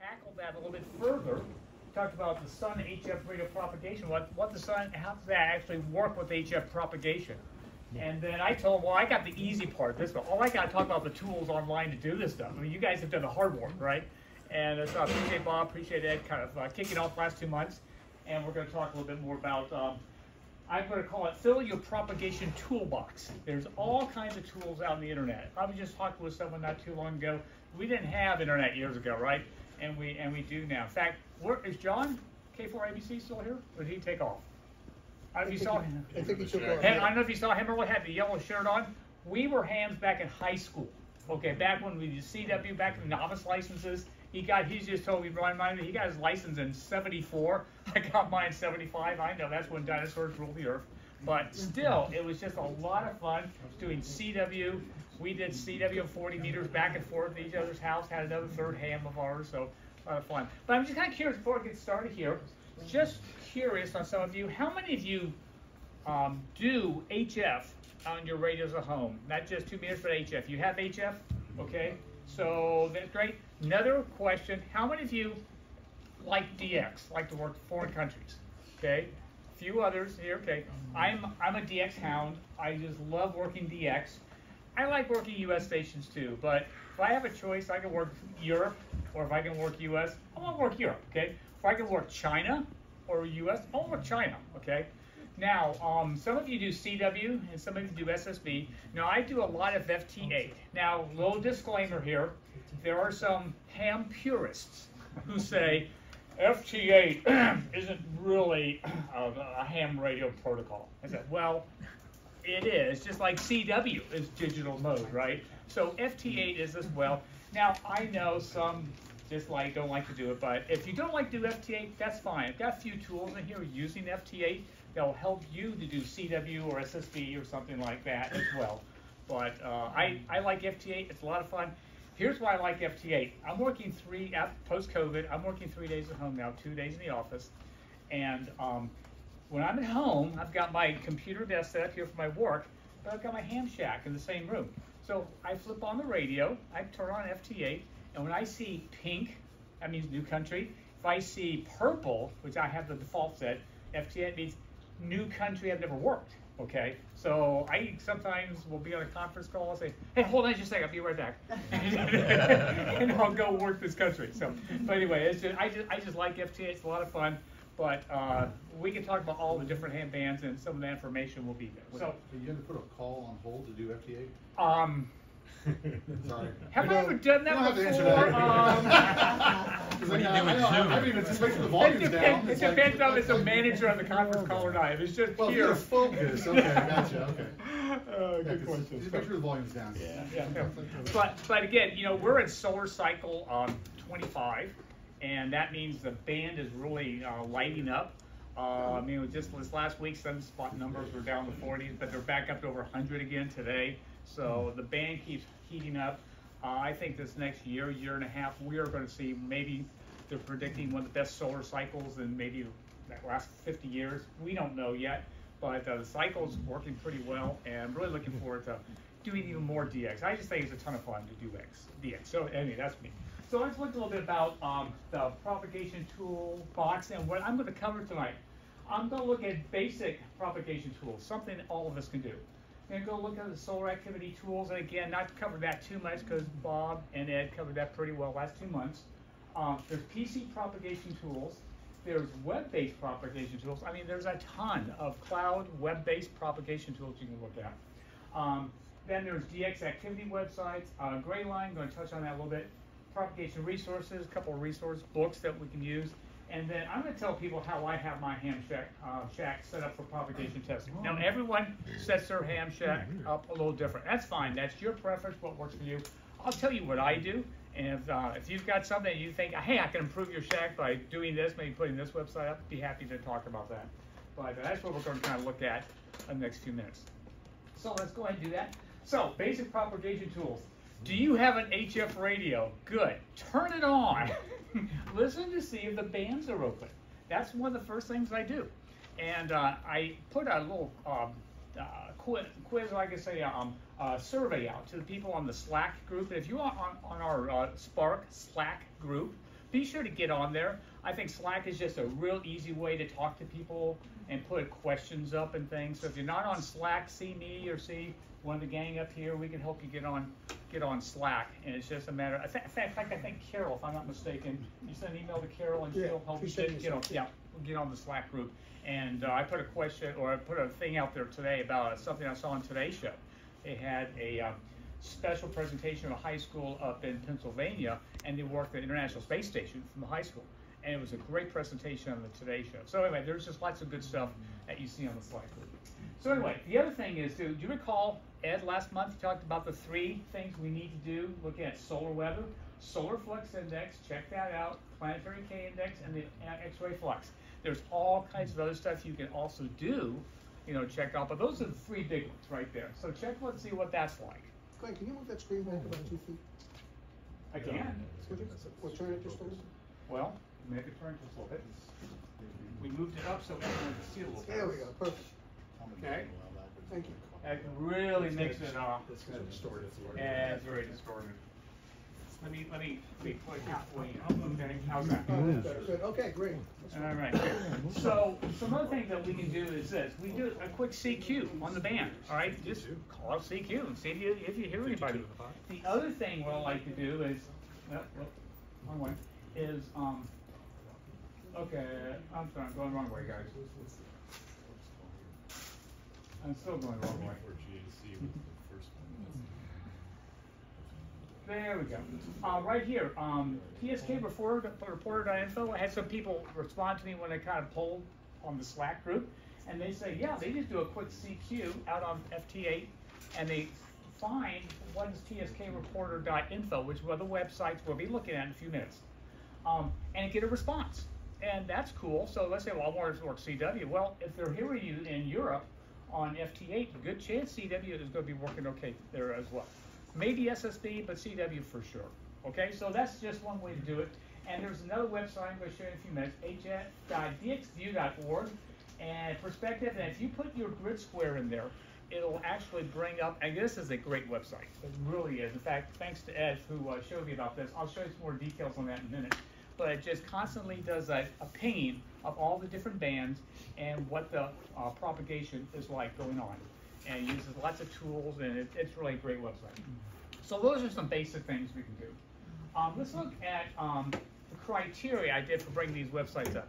tackle that a little bit further. Talked about the sun HF radio propagation, what the sun, how does that actually work with HF propagation? And then I told him, well, I got the easy part. This one, all I got to talk about the tools online to do this stuff. I mean, you guys have done the hard work, right? And so I appreciate Bob, appreciate Ed, kind of kicking off the last 2 months. And we're going to talk a little bit more about, I'm going to call it fill your propagation toolbox. There's all kinds of tools out on the internet. I was just talking with someone not too long ago. We didn't have internet years ago, right? And we do now. In fact, is John K4ABC still here, or did he take off? I don't know if you saw him. I think he took off. I don't know if you saw him or what had the yellow shirt on. We were hams back in high school. Okay, back when we did CW, back in the novice licenses. He just told me, reminded me, he got his license in '74. I got mine in '75. I know that's when dinosaurs ruled the earth. But still, it was just a lot of fun doing CW. We did CW 40 meters back and forth to each other's house, had another third ham of ours, so a lot of fun. But I'm just kind of curious before I get started here, just curious on some of you, how many of you do HF on your radios at home? Not just 2 meters, but HF. You have HF? Okay, so that's great. Another question, how many of you like DX, like to work in foreign countries? Okay, a few others here, okay. I'm a DX hound. I just love working DX. I like working US stations too, but if I have a choice, I can work Europe, or if I can work US, I want to work Europe, okay? If I can work China or US, I want to work China, okay? Now, some of you do CW and some of you do SSB. Now, I do a lot of FT8. Now, little disclaimer here, there are some ham purists who say FT8 isn't really a ham radio protocol. I said, well, it is, just like CW is digital mode, right? So FT8 is as well. Now, I know some just don't like to do it, but if you don't like to do FT8, that's fine. I've got a few tools in here using FT8 that will help you to do CW or SSB or something like that as well. But I like FT8. It's a lot of fun. Here's why I like FT8. I'm working post-COVID, I'm working 3 days at home now, 2 days in the office. And when I'm at home, I've got my computer desk set up here for my work, but I've got my ham shack in the same room. So I flip on the radio, I turn on FT8, and when I see pink, that means new country. If I see purple, which I have the default set, FT8 means new country I've never worked, okay? So I sometimes will be on a conference call and say, hey, hold on just a second, I'll be right back. And I'll go work this country. So, but anyway, it's just, I just like FT8, it's a lot of fun. But we can talk about all the different ham bands, and some of the information will be there. So, are you going to put a call on hold to do FT8? Sorry. Have I ever done that before? I haven't even expected the volumes down. It depends on if it's a manager on the conference call or not. If it's just pure focus. Okay, gotcha. Okay. Good question. Just make sure the volume's down. Yeah. But again, we're in solar cycle 25. And that means the band is really lighting up. Just this last week, sunspot numbers were down in the 40s, but they're back up to over 100 again today. So the band keeps heating up. I think this next year and a half, we are going to see, maybe they're predicting one of the best solar cycles in maybe the last 50 years. We don't know yet, but the cycle's working pretty well, and I'm really looking forward to doing even more DX. I just think it's a ton of fun to do DX. So anyway, that's me. So let's look a little bit about the propagation toolbox and what I'm going to cover tonight. I'm going to look at basic propagation tools, something all of us can do. I'm going to go look at the solar activity tools, and again, not to cover that too much because Bob and Ed covered that pretty well last 2 months. There's PC propagation tools. There's web-based propagation tools. I mean, there's a ton of cloud web-based propagation tools you can look at. Then there's DX activity websites. Gray line, going to touch on that a little bit. Propagation resources, a couple of resource books that we can use. And then I'm going to tell people how I have my ham shack set up for propagation testing. Now, everyone sets their ham shack up a little different. That's fine. That's your preference, what works for you. I'll tell you what I do. And if you've got something that you think, hey, I can improve your shack by doing this, maybe putting this website up, be happy to talk about that. But that's what we're going to kind of look at in the next few minutes. So let's go ahead and do that. So, basic propagation tools. Do you have an HF radio? Good. Turn it on. Listen to see if the bands are open. That's one of the first things I do. And I put a little quiz, I can say, survey out to the people on the Slack group. If you are on our Spark Slack group, be sure to get on there. I think Slack is just a real easy way to talk to people and put questions up and things. So if you're not on Slack, see me or see one of the gang up here. We can help you get on Slack, and it's just a matter. In fact, I think Carol, if I'm not mistaken, you send an email to Carol and she'll help you get on the Slack group. And I put a question, or I put a thing out there today about something I saw on Today's Show. They had a special presentation of a high school up in Pennsylvania, and they worked at the International Space Station from the high school. And it was a great presentation on the Today Show. So anyway, there's just lots of good stuff that you see on the Slack group. So anyway, the other thing is, do you recall, Ed, last month you talked about the 3 things we need to do, looking at solar weather, solar flux index, check that out, planetary K index, and the X-ray flux. There's all kinds of other stuff you can also do, check out, but those are the 3 big ones right there. So let's see what that's like. Glenn, can you move that screen back about 2 feet? I can. Or turn it just a little? Well, make it turn just a little bit. We moved it up so we can see a little bit. There we go, perfect. Okay. Thank you. That really makes it It's kind of distorted. Yeah, it's very distorted. Let me put it halfway up. Okay, how's that? Good. Okay, great. All right. So some other things that we can do is this: we do a quick CQ on the band. All right, just call out CQ and see if you hear anybody. The other thing what I like to do is, wrong way, is okay. I'm sorry, I'm going the wrong way, guys. I'm still going the wrong way. There we go. Right here, PSK reporter.info. I had some people respond to me when I kind of polled on the Slack group, and they say, yeah, they just do a quick CQ out on FT8, and they find what is PSKreporter.info, which is one of the websites we'll be looking at in a few minutes, and get a response. And that's cool. So let's say, well, I want to work CW. Well, if they're hearing you in Europe on FT8, good chance CW is going to be working okay there as well. Maybe SSB, but CW for sure. Okay, so that's just one way to do it. And there's another website I'm going to show you in a few minutes, hf.dxview.org, and perspective. And if you put your grid square in there, it'll actually bring up, and this is a great website. It really is. In fact, thanks to Ed who showed me about this. I'll show you some more details on that in a minute. But it just constantly does a pinging of all the different bands and what the propagation is like going on. And uses lots of tools, and it's really a great website. So those are some basic things we can do. Let's look at the criteria I did for bringing these websites up.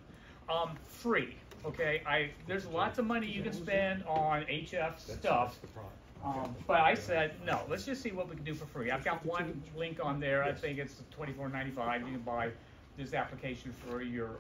Free, okay? There's lots of money you can spend on HF stuff, but I said, no, let's just see what we can do for free. I've got one link on there. I think it's $24.95. You can buy this application for your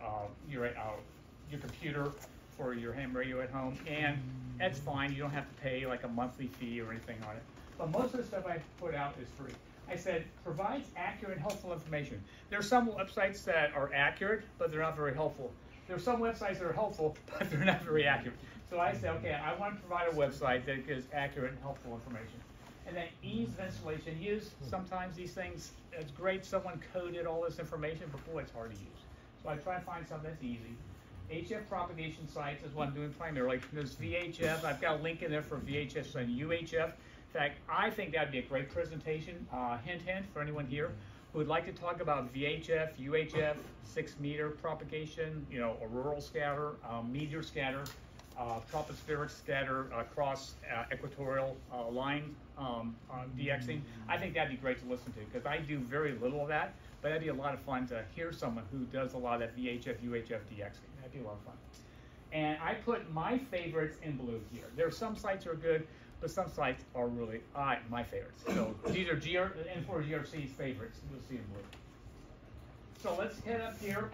computer, for your ham radio at home, and that's fine. You don't have to pay like a monthly fee or anything on it. But most of the stuff I put out is free. I said, provides accurate and helpful information. There are some websites that are accurate, but they're not very helpful. There are some websites that are helpful, but they're not very accurate. So I said, okay, I want to provide a website that gives accurate and helpful information. And then ease of installation. Sometimes these things, it's great, someone coded all this information, but boy, it's hard to use. So I try to find something that's easy. HF propagation sites is what I'm doing primarily. There's VHF. I've got a link in there for VHF and UHF. In fact, I think that'd be a great presentation. Hint, hint, for anyone here who would like to talk about VHF, UHF, 6-meter propagation, auroral scatter, meteor scatter, tropospheric scatter across equatorial line DXing. I think that'd be great to listen to because I do very little of that, but that'd be a lot of fun to hear someone who does a lot of that VHF, UHF DXing. That'd be a lot of fun. And I put my favorites in blue here. There are some sites that are good, but some sites are really my favorites. So these are N4GRC's favorites. You'll see in blue. So let's head up here.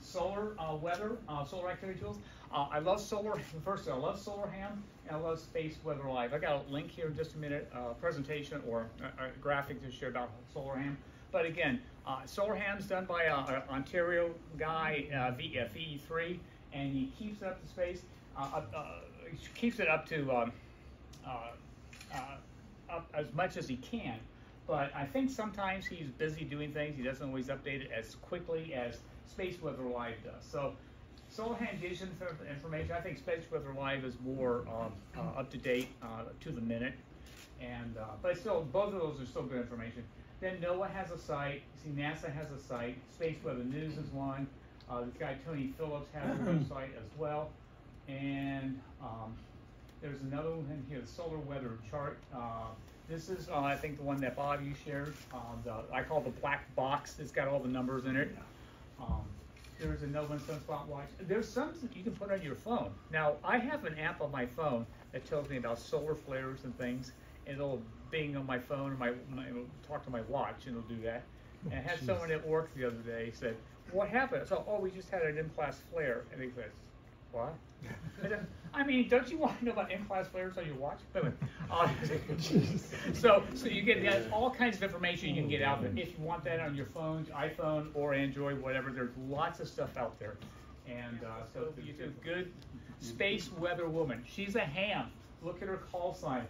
Solar weather, solar activity tools. I love solar. First, I love SolarHam, and I love Space Weather Live. I got a link here in just a minute, presentation or a graphic to share about SolarHam. But again, SolarHam's done by an Ontario guy, VE3, and he keeps it up to space. Keeps it up to up as much as he can. But I think sometimes he's busy doing things. He doesn't always update it as quickly as Space Weather Live does. So SolarHam gives you information. I think Space Weather Live is more up to date, to the minute. And but still, both of those are still good information. Then NOAA has a site. You see, NASA has a site. Space Weather News is one. This guy Tony Phillips has a website as well. And there's another one in here, the solar weather chart. This is, I think, the one that Bob, you shared. I call the black box. It's got all the numbers in it. There's another one, Sunspot Watch. There's some that you can put on your phone. Now, I have an app on my phone that tells me about solar flares and things. And it'll bing on my phone, or it'll talk to my watch, and it'll do that. And I had someone at work the other day said, "What happened?" So, "Oh, we just had an M-class flare." And he said, "What?" I mean, don't you want to know about M-class flares on your watch? So you get all kinds of information you can get out there. If you want that on your phone, iPhone or Android, whatever, there's lots of stuff out there. And so you do good space weather woman. She's a ham. Look at her call sign.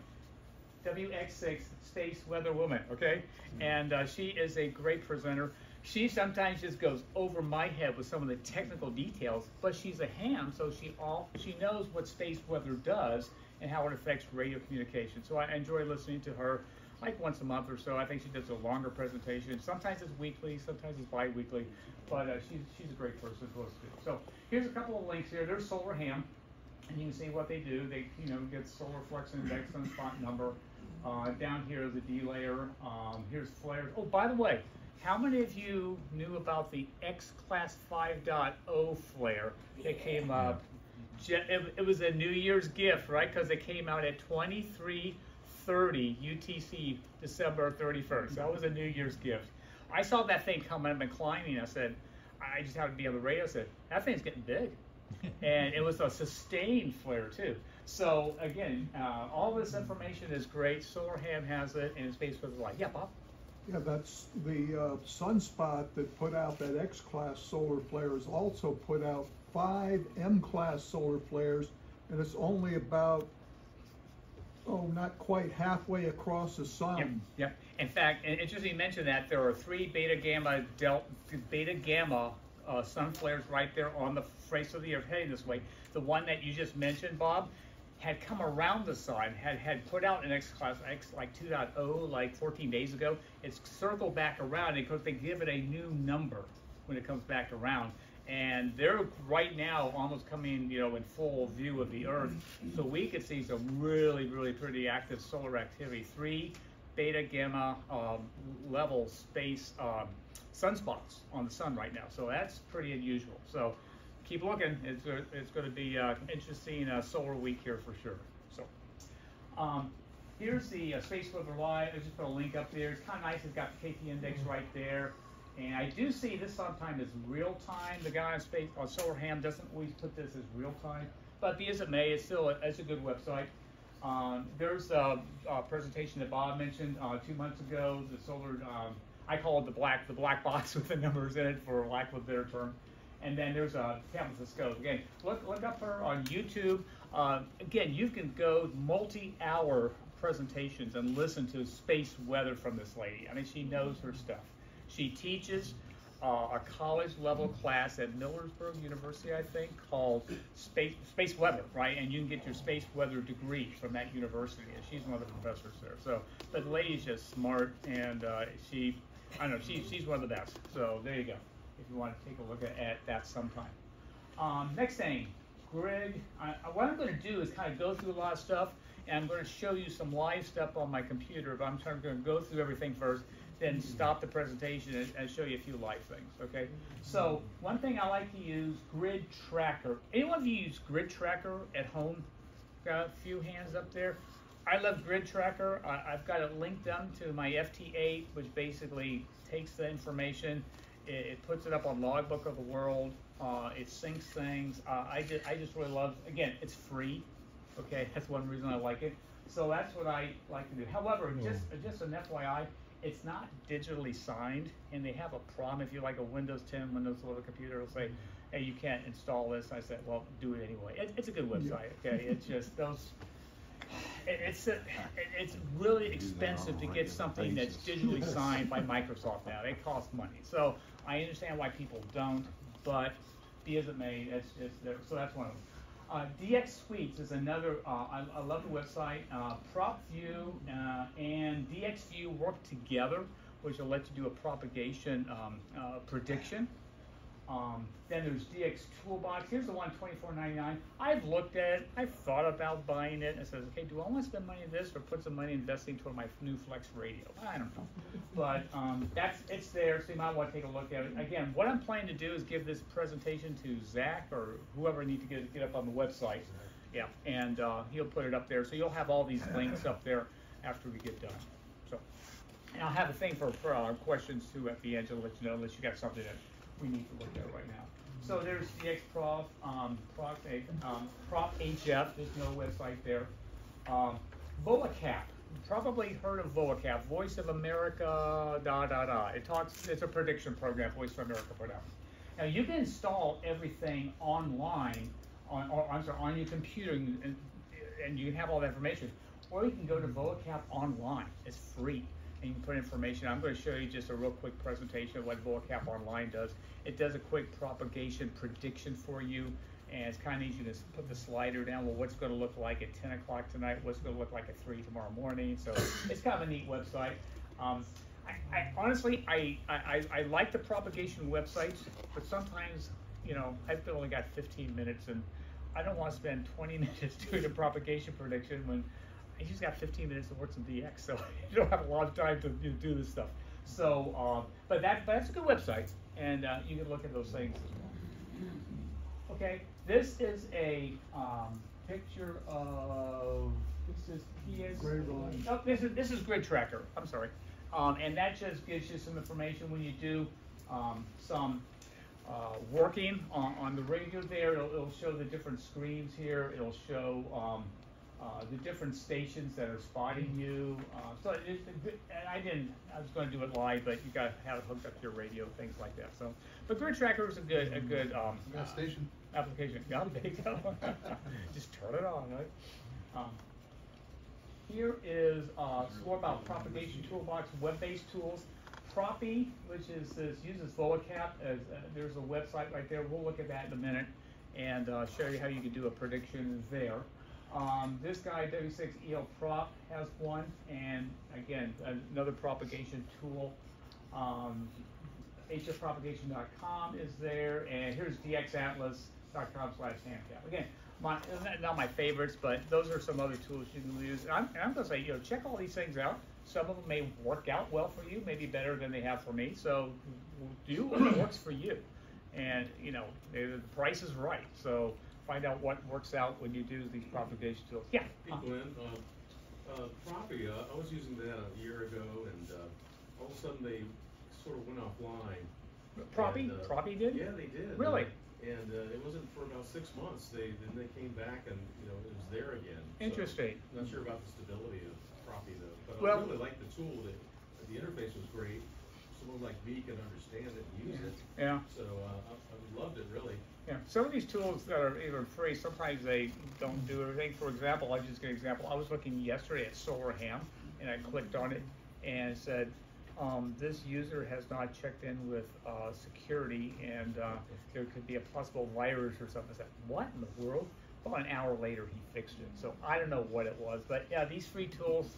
WX6 Space Weather Woman, okay? And she is a great presenter. She sometimes just goes over my head with some of the technical details, but she's a ham, so she knows what space weather does and how it affects radio communication. So I enjoy listening to her like once a month or so. I think she does a longer presentation. Sometimes it's weekly, sometimes it's bi-weekly, but she's a great person to listen to. So here's a couple of links here. There's Solar Ham, and you can see what they do. They get solar flux index, sunspot number. Down here is a D-layer. Here's flares. Oh, by the way, how many of you knew about the X-Class 5.0 flare that came up? It was a New Year's gift, right? Because it came out at 23:30 UTC, December 31st. That was a New Year's gift. I saw that thing coming up and climbing. I said, I just happened to be on the radio. I said, that thing's getting big. And it was a sustained flare too. So again, all this information is great. Solar Ham has it, and Space Weather Live. Yeah, Bob? Yeah, that's the Sunspot that put out that X-class solar flares also put out 5 M-class solar flares, and it's only about, not quite halfway across the sun. Yep. In fact, and interesting you mentioned that there are 3 beta gamma sun flares right there on the face of the Earth heading this way. The one that you just mentioned, Bob, had come around the sun, had put out an X-class, like 2.0, like 14 days ago. It's circled back around because they give it a new number when it comes back around. And they're right now almost coming, in full view of the Earth. So we could see some really, really pretty active solar activity. 3 beta gamma level space sunspots on the sun right now. So that's pretty unusual. So keep looking. It's going to be interesting solar week here for sure. So here's the Space Weather Live. I just put a link up there. It's kind of nice. It's got the KP index right there. And I do see this sometimes as real time. The guy on Solar Ham doesn't always put this as real time, but be as it may, it's a good website. There's a presentation that Bob mentioned 2 months ago. The solar, I call it the black box with the numbers in it, for lack of a better term. And then there's a Tablets of Scope. Again, look up her on YouTube. Again, you can go multi-hour presentations and listen to space weather from this lady. I mean, she knows her stuff. She teaches a college-level class at Millersburg University, I think, called Space Weather, right? And you can get your space weather degree from that university. And she's one of the professors there. So, but the lady's just smart, and she's one of the best. So there you go. If you want to take a look at that sometime. Next thing, grid. What I'm going to do is kind of go through a lot of stuff, and I'm going to show you some live stuff on my computer. But I'm going to go through everything first, then stop the presentation and show you a few live things, okay? So one thing I like to use, Grid Tracker. Anyone of you use Grid Tracker at home? Got a few hands up there. I love Grid Tracker. I've got it linked up to my FT8, which basically takes the information, it puts it up on Logbook of the World, it syncs things. I just really love, again, it's free, okay? That's one reason I like it. So that's what I like to do. However, just an FYI, it's not digitally signed, and they have a problem. If you like a Windows 10, Windows 11 computer, it'll say, hey, you can't install this. I said, well, do it anyway. It's a good website, okay? It's just those, it's really expensive to get something that's digitally signed by Microsoft now. It costs money. So I understand why people don't, but be as it may, so that's one of them. DX Suites is another, I love the website. PropView and DXView work together, which will let you do a propagation prediction. Then there's DX Toolbox. Here's the one, $24.99. I've looked at it. I've thought about buying it. And says, okay, do I want to spend money on this or put some money investing toward my new Flex radio? I don't know. But it's there, so you might want to take a look at it. Again, what I'm planning to do is give this presentation to Zach or whoever needs to get up on the website. Yeah, and he'll put it up there. So you'll have all these links up there after we get done. So, and I'll have a thing for our questions too at the end to let you know unless you got something that we need to look at right now. So there's DX Prof, Prop HF, there's no website there. VOACAP, probably heard of VOACAP, Voice of America, it's a prediction program, Voice of America put out. Now you can install everything online, on your computer, and you can have all that information. Or you can go to VOACAP online, it's free. And you can put information. I'm going to show you just a real quick presentation of what VOACAP Online does. It does a quick propagation prediction for you, and it's kind of easy to put the slider down. Well, what's going to look like at 10 o'clock tonight? What's going to look like at 3 tomorrow morning? So it's kind of a neat website. Honestly, I like the propagation websites, but sometimes, you know, I've only got 15 minutes, and I don't want to spend 20 minutes doing a propagation prediction when I just got 15 minutes to work some DX, so you don't have a lot of time to do this stuff. So, but that's a good website, and you can look at those things as well. Okay, this is a picture of this is Grid Tracker. I'm sorry, and that just gives you some information when you do some working on the radio. There, it'll show the different screens here. It'll show the different stations that are spotting you. So and I was going to do it live, but you got to have it hooked up to your radio, things like that. So, but Grid Tracker is a good station application. Yeah, there you go. Just turn it on, right? Here is more about Propagation Toolbox, web-based tools. Propy, which uses VOACAP, there's a website right there. We'll look at that in a minute and show you how you can do a prediction there. This guy, W6EL Prop, has one, and again, another propagation tool. HFpropagation.com is there, and here's dxatlas.com/handcap. Again, not my favorites, but those are some other tools you can use. And I'm going to say, check all these things out. Some of them may work out well for you, maybe better than they have for me. So do what works for you, and the price is right. So find out what works out when you do these propagation tools. Yeah. Hey Glenn, Propy, I was using that a year ago, and all of a sudden they sort of went offline. Propy did? Yeah, they did. Really? And it wasn't for about 6 months. Then they came back, and it was there again. Interesting. So, not sure about the stability of Propy though, but well, I really like the tool. The interface was great. Someone like me can understand it and use it. Yeah. So I loved it really. Yeah, some of these tools that are even free, sometimes they don't do everything. For example, I'll just give an example. I was looking yesterday at Solar Ham, and I clicked on it, and it said, this user has not checked in with security, and there could be a possible virus or something. I said, what in the world? Well, an hour later, he fixed it. So I don't know what it was, but yeah, these free tools,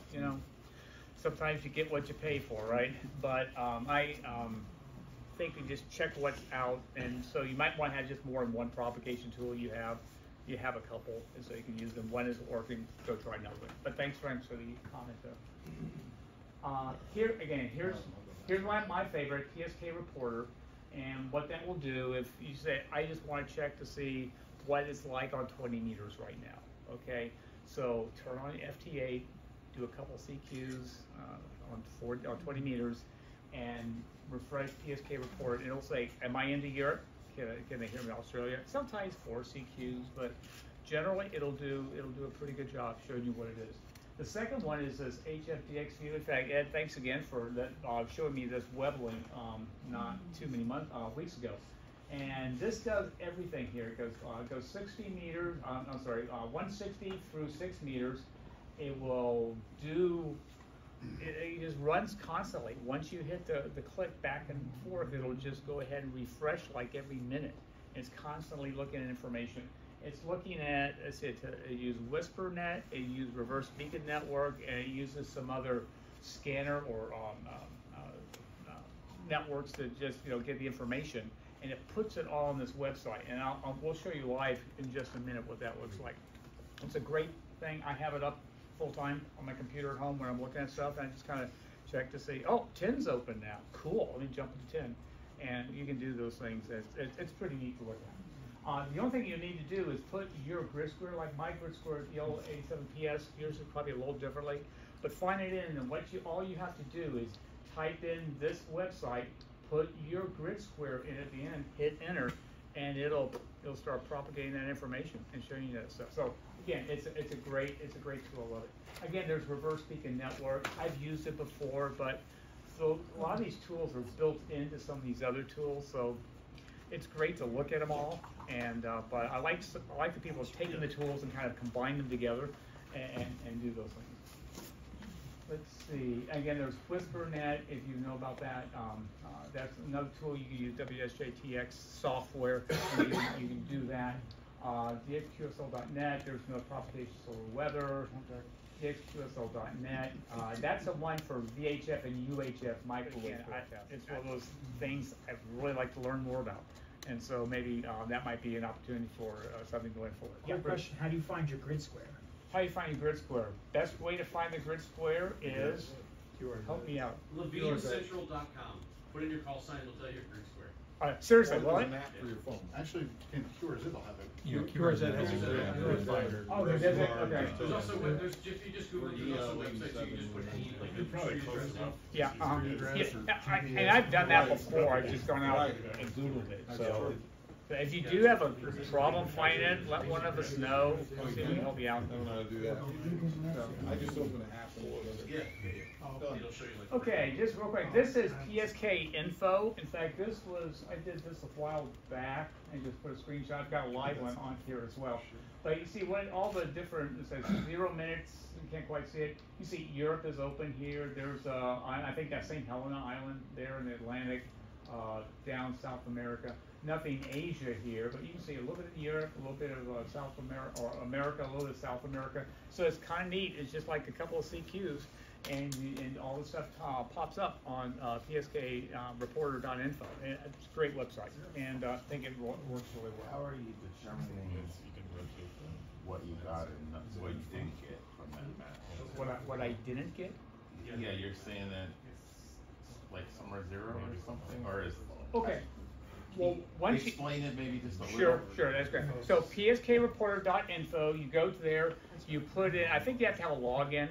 sometimes you get what you pay for, right? But I think you just check what's out, and so you might want to have just more than one propagation tool. You have a couple, and so you can use them. One isn't working, go try another one. But thanks for the comment there. Here's one of my favorite, PSK Reporter, and what that will do if you say, I just want to check to see what it's like on 20 meters right now. Okay, so turn on FT8, do a couple CQs on 20 meters, and refresh PSK Report, and it'll say, am I into Europe? Can they hear me in Australia? Sometimes 4 CQs, but generally it'll do a pretty good job showing you what it is. The second one is this HFDX view. In fact, Ed, thanks again for that, showing me this web link not too many weeks ago. And this does everything here. It goes 60 meters. 160 through 6 meters. It will do. It just runs constantly. Once you hit the click back and forth, it'll just go ahead and refresh like every minute. It's constantly looking at information. It's looking at, let's see, it uses WhisperNet, it uses Reverse Beacon Network, and it uses some other scanner or networks to just get the information, and it puts it all on this website. And we'll show you live in just a minute what that looks like. It's a great thing. I have it up full time on my computer at home when I'm looking at stuff, and I just kind of check to see, oh, 10's open now. Cool. Let me jump to 10, and you can do those things. It's pretty neat to look at. The only thing you need to do is put your grid square, like my grid square, the old 87PS. Yours is probably a little differently, but find it in, and all you have to do is type in this website, put your grid square in at the end, hit enter, and it'll start propagating that information and showing you that stuff. So again, it's a great tool. I love it. Again, there's Reverse Beacon Network. I've used it before, but so a lot of these tools are built into some of these other tools. So it's great to look at them all, and but I like the people taking the tools and kind of combine them together and do those things. Let's see. Again, there's WhisperNet. If you know about that, that's another tool you can use. WSJTX software. You can do that. DXQSL.net. There's no Propagation Solar Weather. DXQSL.net. That's the one for VHF and UHF microwave. It's one of those things I'd really like to learn more about. And so maybe that might be an opportunity for something going forward. Quick question, how do you find your grid square? How do you find your grid square? Best way to find the grid square is, help me out. LevineCentral.com. Put in your call sign, it'll tell you your grid square. Seriously, Well, what? there's an app for your phone. Actually, in QRZ they'll have it. QRZ has a grid finder. Oh, there's it? Okay. There's also, if you just Google it, there's also websites you can just put any, like, You're probably close enough. Yeah, and I've done that before. I've just gone out and Googled it. So if you do have a problem finding it, let one of us know. See if we can help you out. I don't know how to do that. I just open the app and look at it. Yeah. It'll show you like. Okay, just real quick. This is PSK info. In fact, I did this a while back and just put a screenshot. I've got a live one on here as well. But you see what all the different, it says 0 minutes, you can't quite see it. You see Europe is open here. There's, I think that's St. Helena Island there in the Atlantic, down South America. Nothing Asia here, but you can see a little bit of Europe, a little bit of South America, or America, a little bit of South America. So it's kind of neat. It's just like a couple of CQs, and all this stuff pops up on pskreporter.info. It's a great website, and I think it works really well. How are you determining what you got and what you didn't get from that map? What I didn't get? Yeah, you're saying that like somewhere 0 or something, or is okay. Well, once explain it maybe just a little. Sure, that's great. So pskreporter.info, you go to there, you put in, I think you have to have a login,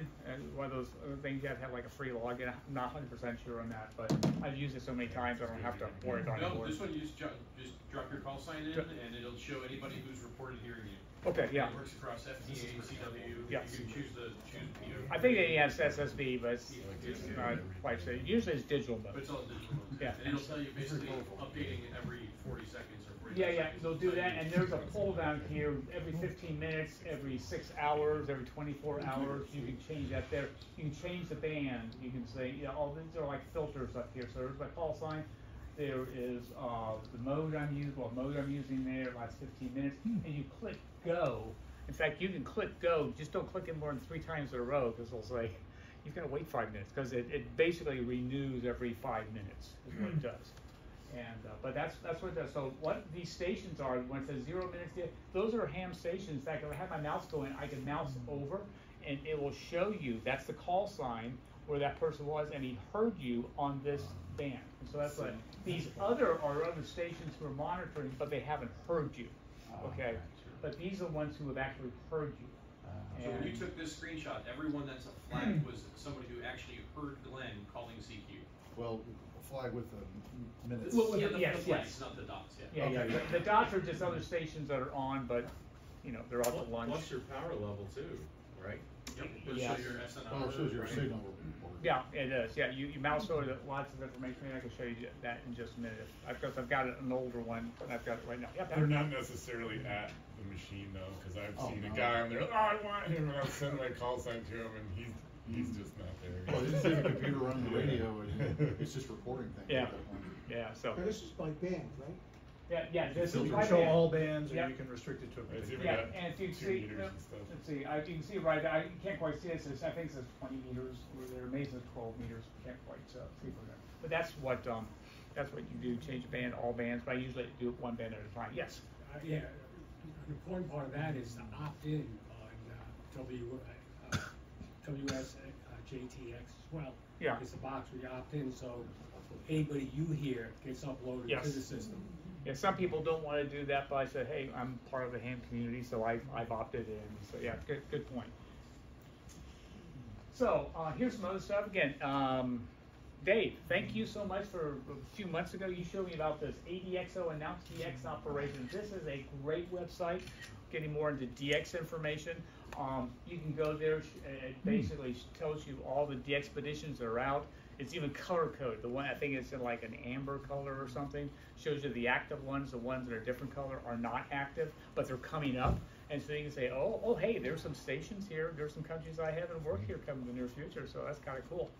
one of those things you have to have like a free login. I'm not 100% sure on that, but I've used it so many times I don't have to worry about it anymore. No, this one you just drop your call sign in, and it'll show anybody who's reported hearing you. Okay, yeah. It works across FTA, CW. Yeah. You can choose the PO. I think they have SSB, but it's not quite so. Usually it's digital mode. But it's all digital mode. Yeah. And it'll tell you basically updating every 40 seconds or 40 Yeah, seconds. they'll do that, and there's a poll down here every 15 minutes, every 6 hours, every 24 hours. You can change that there. You can change the band. You can say, all these are like filters up here. So there's my call sign. There is the mode I'm using there, last 15 minutes, and you click go. In fact, you can click go, just don't click it more than 3 times in a row, because it'll say, you've got to wait 5 minutes, because it basically renews every 5 minutes, is what it does. And, but that's what it does. So what these stations are, when it says 0 minutes, those are ham stations. In fact, if I have my mouse going, I can mouse over, and it will show you, that's the call sign, where that person was, and he heard you on this band. And so that's what these other stations who are monitoring, but they haven't heard you. Okay, but these are the ones who have actually heard you. So when you took this screenshot, everyone that's a flag was somebody who actually heard Glenn calling CQ. Well, a flag with the minutes. Well, yeah, yes, the flags, not the dots. Yeah, Okay. yeah. The dots are just other stations that are on, but they're out to lunch. Plus your power level too, right? Yep. It'll Yeah. show your SNR. Well, it shows your right? signal. Yeah, it is. Yeah, you mouse over lots of information. I can show you that in just a minute. I've got an older one, and I've got it right now. Yeah, They're not necessarily at the machine though, because I've seen a guy and they're like, oh, I want him, and I'll send my call sign to him, and he's just not there. Well, you just see the computer running the radio, and it's just reporting things. Yeah. at that point. Yeah. So. Now, this is by band, right? Yeah, this So is you right can show there. all bands, or Yep. you can restrict it to a It's particular. even Yeah, got and if you 2 see, meters and stuff. let's see, you can see right there, you can't quite see it, I think it says 20 meters, where there may say 12 meters, can't quite see from there. But that's what you do, change band, all bands, but I usually do it one band at a time, yes. Yeah, the important part of that is to opt in on WSJTX as well. Yeah. It's a box where you opt in, so anybody you hear gets uploaded Yes. to the system. Yeah, some people don't want to do that, but I said, hey, I'm part of the ham community, so I've opted in, so yeah, good point. So, here's some other stuff, again, Dave, thank you so much for a few months ago, you showed me about this ADXO Announce DX operations. This is a great website, getting more into DX information. You can go there, it basically tells you all the DXpeditions that are out. It's even color coded. The one, I think it's in like an amber color or something, shows you the active ones, the ones that are different color are not active, but they're coming up. And so you can say, oh, hey, there's some stations here, there's some countries I haven't worked here coming in the near future, so that's kind of cool.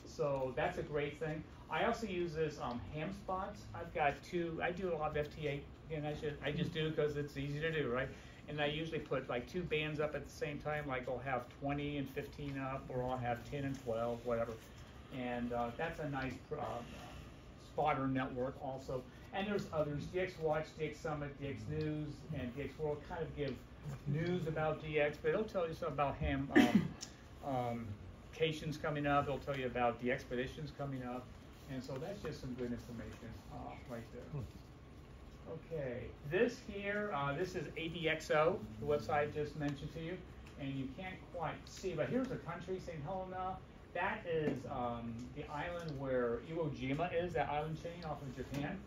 So that's a great thing. I also use this ham spots. I've got 2, I do a lot of FT8, and I just do it because it's easy to do, right? And I usually put like 2 bands up at the same time, like I'll have 20 and 15 up, or I'll have 10 and 12, whatever. And that's a nice spotter network also. And there's others, DX Watch, DX Summit, DX News, and DX World kind of give news about DX, but it'll tell you something about ham cations coming up, it'll tell you about DXpeditions coming up, and so that's just some good information right there. Okay, this here, this is ADXO, the website I just mentioned to you, and you can't quite see, but here's the country, St. Helena. That is the island where Iwo Jima is, that island chain off of Japan.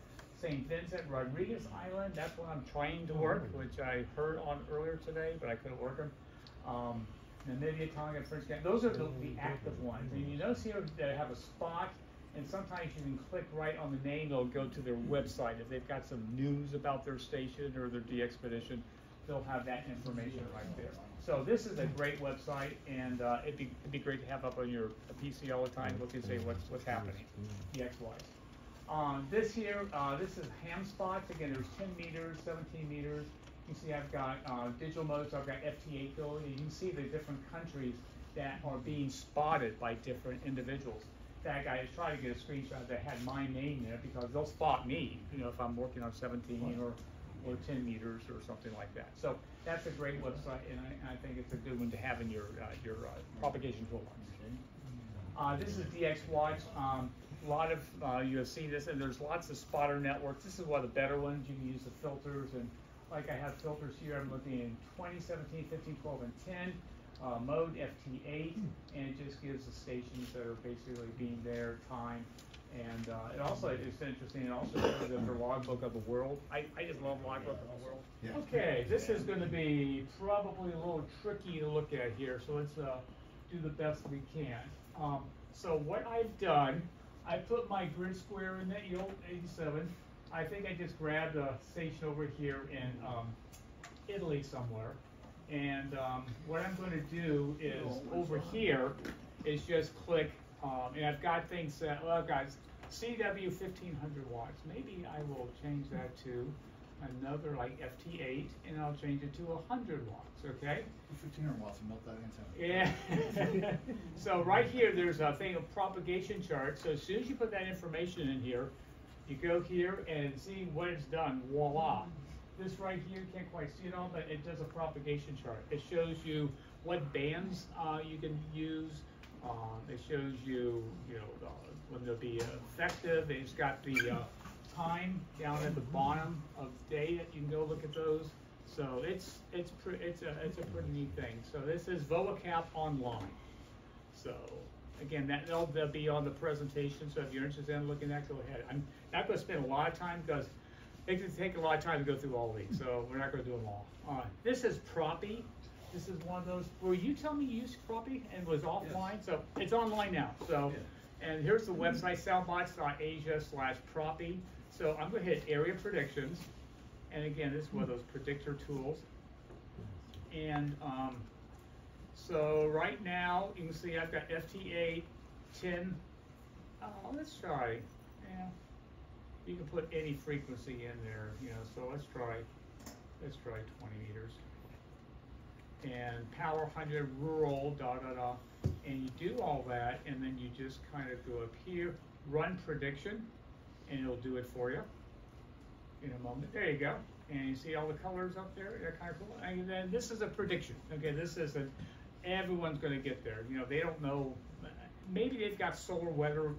St. Vincent Rodriguez Island, that's what I'm trying to work, which I heard on earlier today, but I couldn't work them. Namibia, Tonga, French Guiana, those are the active ones. And you notice here they have a spot, and sometimes you can click right on the name, they'll go to their website. If they've got some news about their station or their DXpedition, they'll have that information right there. So this is a great website, and it'd be great to have up on your PC all the time, look and say what's happening, DX-wise. This here, this is ham spots. Again, there's 10 meters, 17 meters. You can see I've got digital modes, I've got FT8 going, and you can see the different countries that are being spotted by different individuals. In fact, I tried to get a screenshot that had my name in it because they'll spot me, you know, if I'm working on 17 or 10 meters or something like that. So that's a great website, and I think it's a good one to have in your propagation toolbox. This is DX Watch. A lot of you have seen this, and there's lots of spotter networks. This is one of the better ones. You can use the filters, and like I have filters here. I'm looking in 20, 17, 15, 12, and 10. Mode FT8, and it just gives the stations that are basically being there, time, and it also, it's interesting, it also shows the logbook of the world. I just love logbook of the world. Yeah. Okay, this is going to be probably a little tricky to look at here, so let's do the best we can. So what I've done, I put my grid square in the EL87. I think I just grabbed a station over here in Italy somewhere. And what I'm going to do is over here is just click, and I've got things set, well, guys, CW 1500 watts. Maybe I will change that to another like FT8, and I'll change it to 100 watts, okay? 1500 watts and melt that into. Yeah. So right here, there's a thing of propagation chart. So as soon as you put that information in here, you go here and see what it's done. Voila. This right here, you can't quite see it all, but it does a propagation chart. It shows you what bands you can use. It shows you, when they'll be effective. It's got the time down at the bottom of the day. You can go look at those. So it's a pretty neat thing. So this is VOACAP Online. So again, that'll be on the presentation. So if you're interested in looking at that, go ahead. I'm not going to spend a lot of time because it could take a lot of time to go through all of these, so we're not going to do them all. This is Proppy. This is one of those where you tell me you used Proppy and was offline, yes. So it's online now. So, yeah. And here's the website, soundbots.asia/Proppy. So I'm going to hit area predictions, and again, this is one of those predictor tools. And so right now you can see I've got FT8, 10. Let's try. Yeah. You can put any frequency in there, you know, so let's try 20 meters. And power 100 rural, and you do all that, and then you just kind of go up here, run prediction, and it'll do it for you in a moment. There you go. And you see all the colors up there? They're kind of cool. And then this is a prediction. Okay, this is everyone's going to get there. You know, they don't know. Maybe they've got solar weather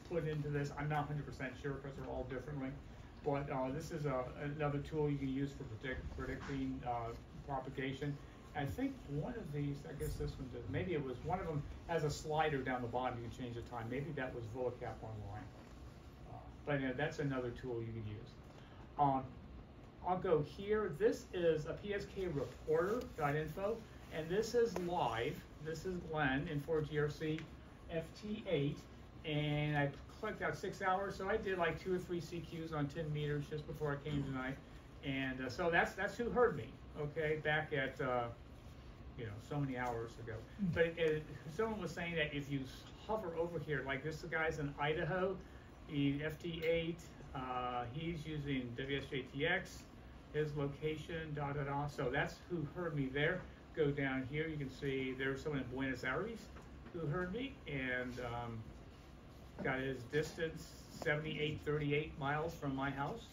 put into this. I'm not 100% sure because they're all differently. But this is another tool you can use for predicting propagation. I think one of these, I guess this one does. Maybe it was one of them has a slider down the bottom. You can change the time. Maybe that was Volacap Online. But that's another tool you can use. I'll go here. This is a PSK reporter.info, and this is live. This is Glenn, N4GRC FT8, and I clicked out 6 hours, so I did like 2 or 3 CQs on 10 meters just before I came tonight, and so that's who heard me, okay, back at, you know, so many hours ago. But someone was saying that if you hover over here, like this guy's in Idaho, the FT8, he's using WSJTX, his location, so that's who heard me there. Go down here, you can see there's someone in Buenos Aires who heard me, and got his distance 7838 miles from my house.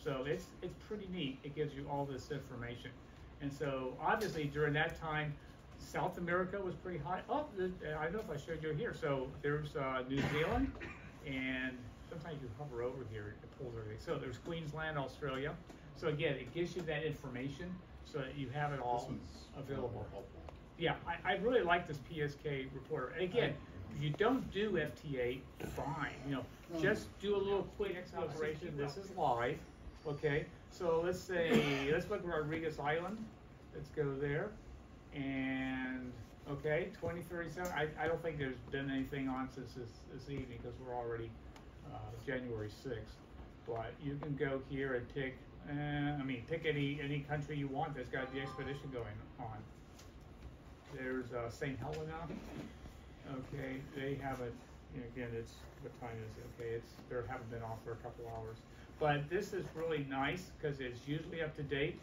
So it's pretty neat. It gives you all this information. And so obviously during that time, South America was pretty hot. Oh, I don't know if I showed you here. So there's New Zealand, and sometimes you hover over here, it pulls everything. So there's Queensland, Australia. So again, it gives you that information so that you have it all available. Yeah, I really like this PSK reporter. And again, if you don't do FT8, fine. You know, just do a little quick operation. This is live, okay? So let's say, let's look at Rodriguez Island. Let's go there. And, okay, 2037. I don't think there's been anything on since this evening because we're already January 6th. But you can go here and pick, pick any country you want that's got the expedition going on. There's St. Helena. Okay, they haven't, you know, again, it's, what time is it? Okay, they haven't been off for a couple hours. But this is really nice because it's usually up to date.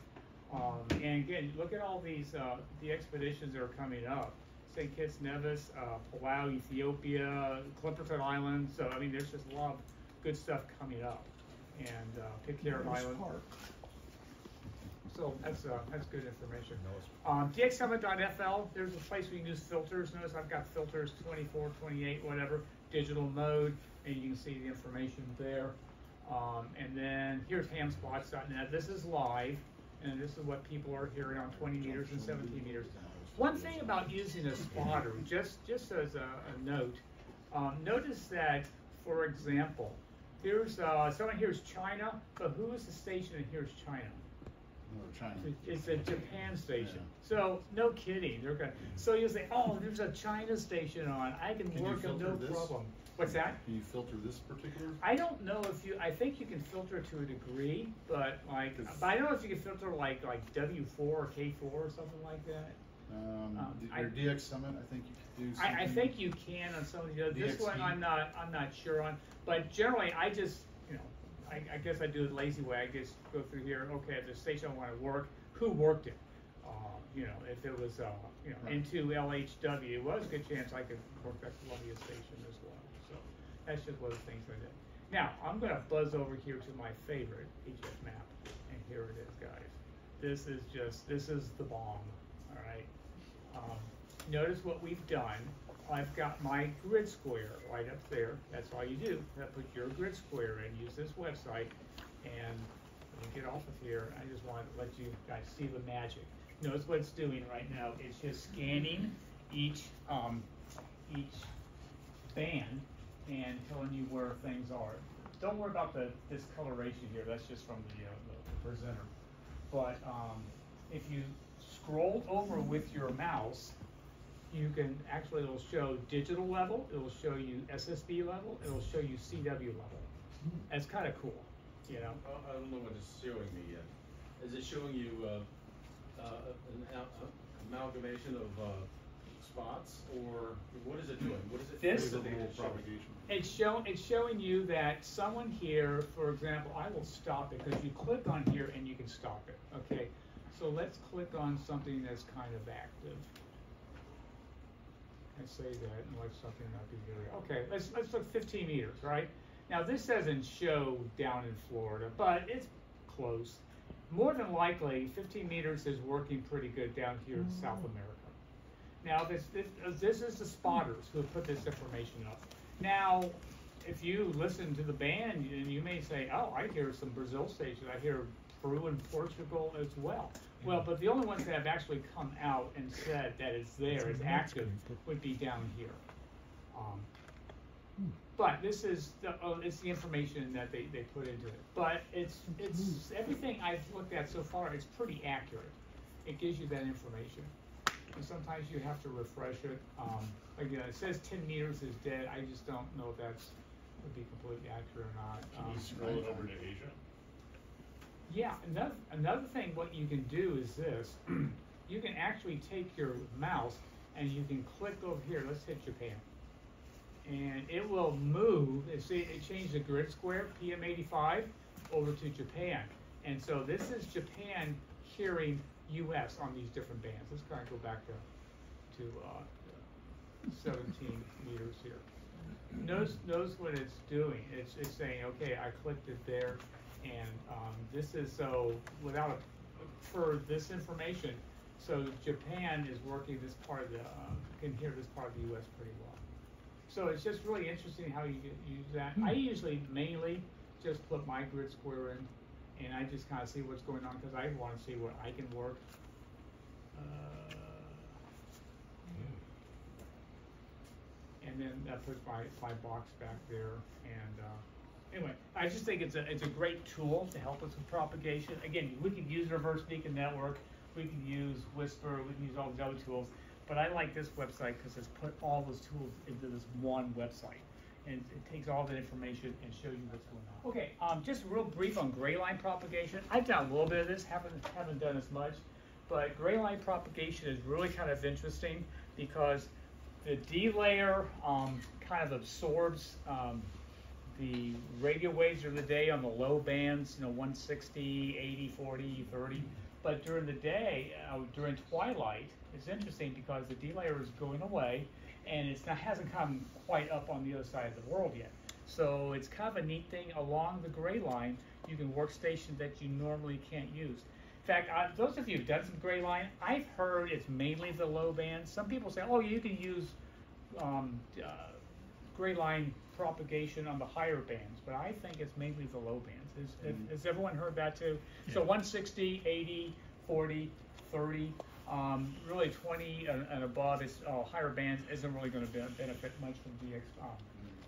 And again, look at all these, the expeditions that are coming up. St. Kitts Nevis, Palau, Ethiopia, Clipperton Island. So, I mean, there's just a lot of good stuff coming up. And Pitcairn Island. So that's good information. DXSummit.fl, there's a place where you can use filters. Notice I've got filters 24, 28, whatever, digital mode, and you can see the information there. And then here's hamspots.net. This is live, and this is what people are hearing on 20 meters and 17 meters. One thing about using a spotter, just as a note, notice that, for example, here's someone here's China, but who is the station that here's China? China. It's a Japan station. Yeah. So no kidding, they're gonna. So you say, oh, there's a China station on. I can work on no problem. What's that? Can you filter this particular? I don't know if you. I think you can filter to a degree, but like, I don't know if you can filter like W4 or K4 or something like that. Your DX Summit, I think you could do something. I think you can on some of the others. This one I'm not sure on, but generally I just, you know, I guess I do it lazy way. I just go through here. Okay, the station I want to work. Who worked it? You know, if it was you know, into LHW, well, there's a good chance I could work that Columbia station as well. So that's just one of the things I did. Now I'm going to buzz over here to my favorite HF map, and here it is, guys. This is the bomb. All right. Notice what we've done. I've got my grid square right up there. That's all you do. You put your grid square in, use this website, and when you get off of here, I just want to let you guys see the magic. Notice what it's doing right now. It's just scanning each band and telling you where things are. Don't worry about the discoloration here. That's just from the presenter. But if you scroll over with your mouse, you can actually, it'll show digital level, it'll show you SSB level, it'll show you CW level. That's kind of cool, you know. I don't know what it's showing me yet. Is it showing you an amalgamation of spots, or what is it doing? What is it? This- what is it showing? Propagation. It's showing you that someone here, for example, I will stop it because you click on here and you can stop it. Okay, so let's click on something that's kind of active. I say that and let something not be very. Okay, let's look 15 meters, right? Now this doesn't show down in Florida, but it's close. More than likely, 15 meters is working pretty good down here in South America. Now this is the spotters who have put this information up. Now, if you listen to the band, you may say, oh, I hear some Brazil stations. I hear Peru and Portugal as well. Well, but the only ones that have actually come out and said that it's there, it's active, would be down here. But this is it's the information that they put into it. But it's everything I've looked at so far. It's pretty accurate. It gives you that information. And sometimes you have to refresh it. Again, it says 10 meters is dead. I just don't know if that's would be completely accurate or not. Can you scroll it over to Asia? Yeah, another thing what you can do is this. You can actually take your mouse and you can click over here. Let's hit Japan. And it will move, it changed the grid square, PM85, over to Japan. And so this is Japan hearing US on these different bands. Let's kind of go back to 17 meters here. Notice what it's doing. It's saying, okay, I clicked it there, and this is so for this information. So Japan is working this part of the can hear this part of the U.S. pretty well. So it's just really interesting how you use that. I usually mainly just put my grid square in, and I just kind of see what's going on because I want to see where I can work. And then that puts my box back there. And anyway, I just think it's a great tool to help us with propagation. Again, we could use reverse beacon network, we can use Whisper, we can use all these other tools. But I like this website because it's put all those tools into this one website. And it takes all that information and shows you what's going on. Okay, just real brief on gray line propagation. I've done a little bit of this, haven't done as much. But gray line propagation is really kind of interesting because the D layer kind of absorbs the radio waves during the day on the low bands, 160, 80, 40, 30. But during the day, during twilight, it's interesting because the D layer is going away and hasn't come quite up on the other side of the world yet. So it's kind of a neat thing. Along the gray line, you can work stations that you normally can't use. In fact, those of you who've done some gray line, I've heard it's mainly the low bands. Some people say, oh, you can use gray line propagation on the higher bands, but I think it's mainly the low bands. Has everyone heard that too? Yeah. So 160, 80, 40, 30, really 20 and above, higher bands isn't really going to benefit much from DX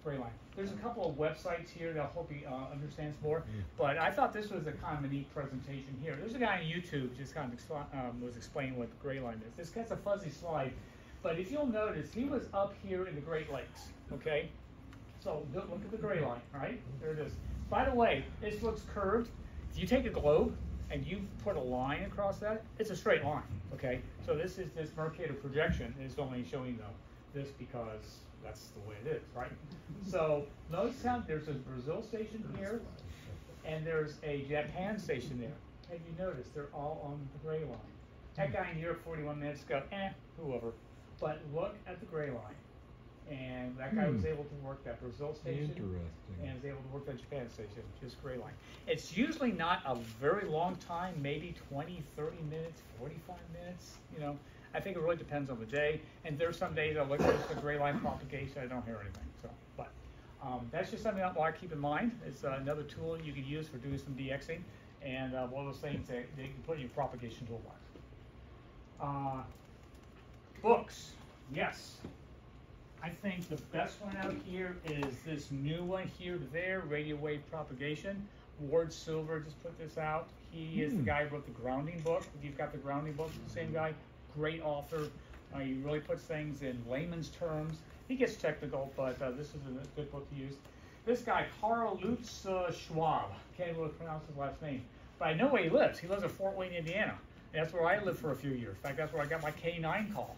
gray line. There's a couple of websites here that I hope he understands more, but I thought this was a kind of a neat presentation here. There's a guy on YouTube just kind of was explaining what the gray line is. This guy's a fuzzy slide, but if you'll notice, he was up here in the Great Lakes, okay? So look at the gray line, right? There it is. By the way, this looks curved. If you take a globe and you put a line across that, it's a straight line, okay? So this Mercator projection is only showing this because that's the way it is, right? So notice how there's a Brazil station here, and there's a Japan station there. Have you noticed they're all on the gray line? That guy in Europe 41 minutes ago, whoever. But look at the gray line. And that guy was able to work that Brazil station and is able to work that Japan station, just gray line. It's usually not a very long time, maybe 20, 30 minutes, 45 minutes, I think it really depends on the day. And there's some days I look at the gray line propagation, I don't hear anything. So, but that's just something I want to keep in mind. It's another tool you can use for doing some DXing, and one of those things that you can put in your propagation toolbox. Books, yes. I think the best one out here is this new one here to there, Radio Wave Propagation. Ward Silver just put this out. He is the guy who wrote the grounding book. If you've got the grounding book, the same guy, great author. He really puts things in layman's terms. He gets technical, but this is a good book to use. This guy, Karl Lutz Schwab, can't really pronounce his last name, but I know where he lives. He lives in Fort Wayne, Indiana. And that's where I lived for a few years. In fact, that's where I got my K9 call.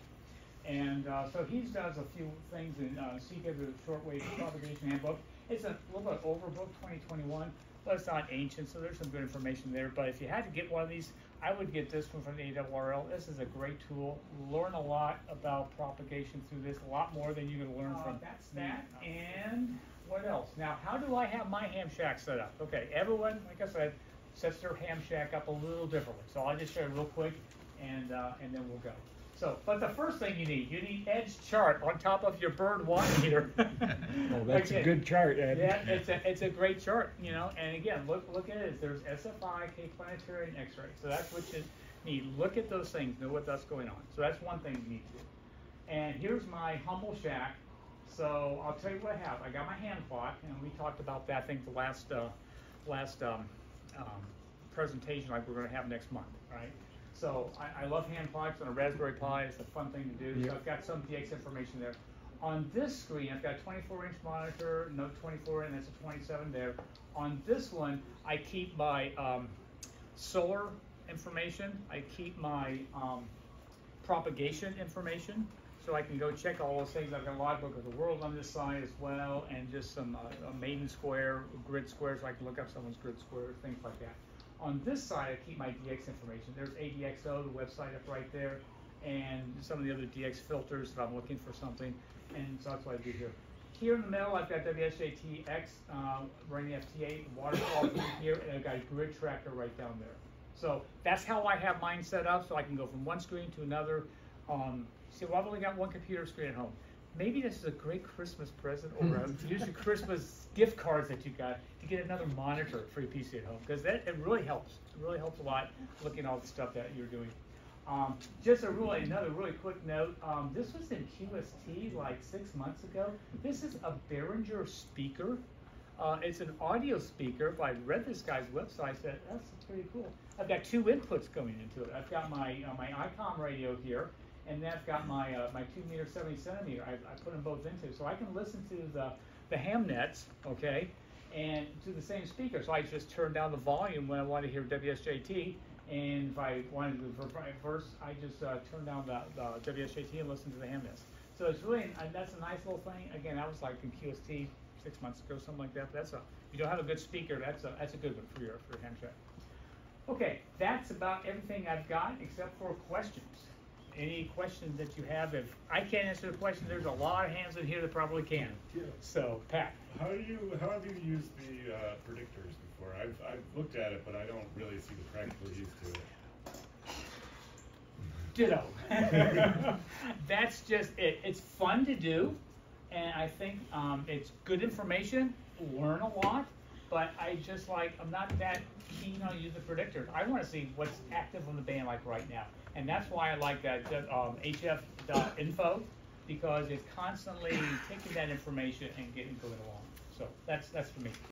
And so he does a few things in CW Shortwave Propagation Handbook. It's a little bit overbooked, 2021, but it's not ancient, so there's some good information there. But if you had to get one of these, I would get this one from the ARRL. This is a great tool. Learn a lot about propagation through this, a lot more than you can learn from that's that. And what else? Now, how do I have my ham shack set up? Okay, everyone, like I said, sets their ham shack up a little differently. So I'll just show you real quick, and then we'll go. So, but the first thing you need edge chart on top of your bird water heater. Well, that's a good chart, Ed. Yeah, it's a great chart, you know. And again, look at it. There's SFI, K planetary, and X-ray. So that's what you need. Look at those things. Know what's going on. So that's one thing you need to do. And here's my humble shack. So I'll tell you what I have. I got my hand clock, and we talked about that. I think the last presentation like we're going to have next month, right? So I love hand clocks on a Raspberry Pi. It's a fun thing to do. So I've got some DX information there. On this screen, I've got a 24-inch monitor, no 24 and that's a 27 there. On this one, I keep my solar information. I keep my propagation information, so I can go check all those things. I've got a logbook of the world on this side as well, and just some maiden square, grid squares, so I can look up someone's grid square, things like that. On this side, I keep my DX information. There's ADXO, the website up right there, and some of the other DX filters if I'm looking for something, and so that's what I do here. Here in the middle, I've got WSJTX running FT8, waterfall here, and I've got a grid tracker right down there. So that's how I have mine set up, so I can go from one screen to another. See, well, I've only got one computer screen at home. Maybe this is a great Christmas present, or use your Christmas gift cards that you got to get another monitor for your PC at home, because it really helps. It really helps a lot looking at all the stuff that you're doing. Just another really quick note. This was in QST like 6 months ago. This is a Behringer speaker. It's an audio speaker. If I read this guy's website, I said that's pretty cool. I've got two inputs going into it. I've got my my ICOM radio here. And then I've got my my 2-meter 70-centimeter. I put them both into, so I can listen to the ham nets, okay, and to the same speaker. So I just turn down the volume when I want to hear WSJT, and if I wanted to verse, I just turn down the WSJT and listen to the ham nets. So it's really that's a nice little thing. Again, that was like in QST 6 months ago, something like that. But that's if you don't have a good speaker, that's a good one for your ham shack. Okay, that's about everything I've got except for questions. Any questions that you have? If I can't answer the question, there's a lot of hands in here that probably can. Yeah. So, Pat. How have you used the predictors before? I've looked at it, but I don't really see the practical use to it. Ditto. That's just it. It's fun to do, and I think it's good information. Learn a lot, but I'm not that keen on using the predictors. I want to see what's active on the band like right now. And that's why I like that hf.info, because it's constantly taking that information and getting going along. So that's for me.